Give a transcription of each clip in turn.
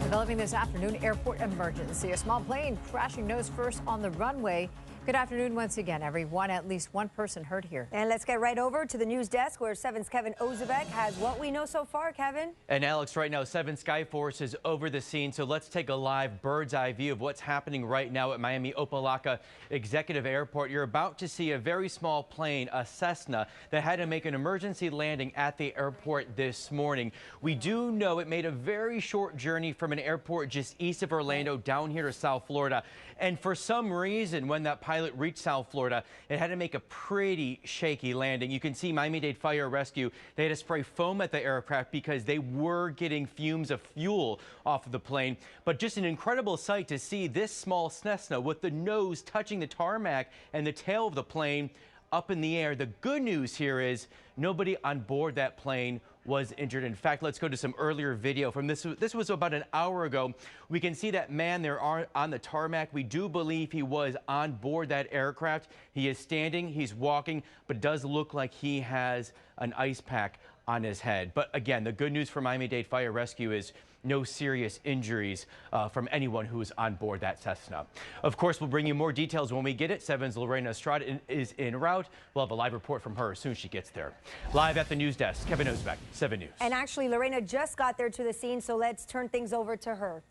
Developing this afternoon, airport emergency. A small plane crashing nose first on the runway. Good afternoon once again, everyone. At least one person hurt here. And let's get right over to the news desk where 7's Kevin Ozebek has what we know so far, Kevin. And Alex, right now, 7 Skyforce is over the scene. So let's take a live bird's eye view of what's happening right now at Miami-Opa Locka Executive Airport. You're about to see a very small plane, a Cessna, that had to make an emergency landing at the airport this morning. We do know it made a very short journey from an airport just east of Orlando down here to South Florida. And for some reason, when that pilot reached South Florida, it had to make a pretty shaky landing. You can see Miami-Dade Fire Rescue. They had to spray foam at the aircraft because they were getting fumes of fuel off of the plane. But just an incredible sight to see this small Cessna with the nose touching the tarmac and the tail of the plane up in the air. The good news here is nobody on board that plane was injured. In fact, let's go to some earlier video from this. This was about an hour ago. We can see that man there on the tarmac. We do believe he was on board that aircraft. He is standing, he's walking, but does look like he has an ice pack on his head. But again, the good news for Miami-Dade Fire Rescue is no serious injuries from anyone who is on board that Cessna. Of course, we'll bring you more details when we get it. 7's Lorena Estrada is en route. We'll have a live report from her as soon as she gets there. Live at the news desk, Kevin Ozebek, 7 News. And actually, Lorena just got there to the scene, so let's turn things over to her.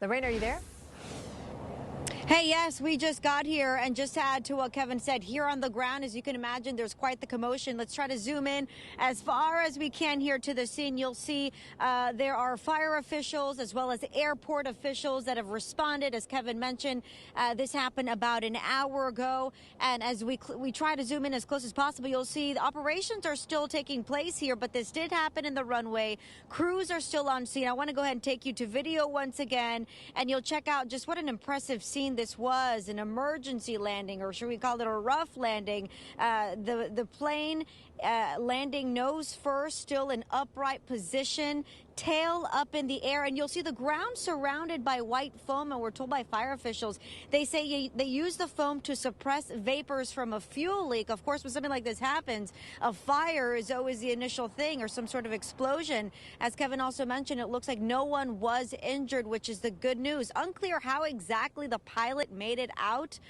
Lorena, are you there? Hey, yes, we just got here, and just to add to what Kevin said, here on the ground, as you can imagine, there's quite the commotion. Let's try to zoom in as far as we can here to the scene. You'll see there are fire officials as well as airport officials that have responded. As Kevin mentioned, this happened about an hour ago, and as we try to zoom in as close as possible, you'll see the operations are still taking place here, but this did happen in the runway. Crews are still on scene. I want to go ahead and take you to video once again, and you'll check out just what an impressive scene this was, an emergency landing, or should we call it a rough landing. The plane landing nose first, still in upright position, tail up in the air, and you'll see the ground surrounded by white foam, and we're told by fire officials, they say they use the foam to suppress vapors from a fuel leak. Of course, when something like this happens, a fire is always the initial thing, or some sort of explosion. As Kevin also mentioned, it looks like no one was injured, which is the good news. Unclear how exactly the pilot made it out,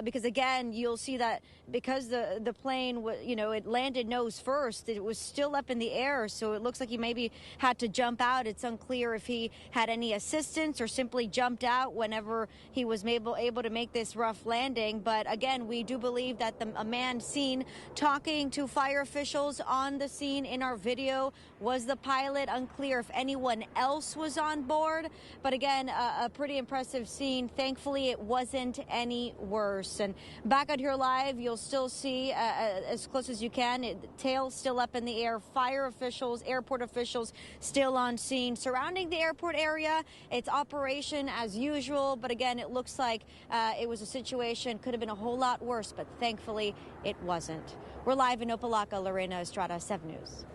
because again, you'll see that because the plane, it landed nose first, it was still up in the air, so it looks like he maybe had to jump out. It's unclear if he had any assistance or simply jumped out whenever he was able to make this rough landing. But again, we do believe that a man seen talking to fire officials on the scene in our video was the pilot. Unclear if anyone else was on board. But again, a pretty impressive scene. Thankfully, it wasn't any worse. And back out here live, you'll still see as close as you can, tail still up in the air, fire officials, airport officials still on scene. Surrounding the airport area, it's operation as usual, but again, it looks like it was a situation, could have been a whole lot worse, but thankfully it wasn't. We're live in Opa Locka, Lorena Estrada, 7 News.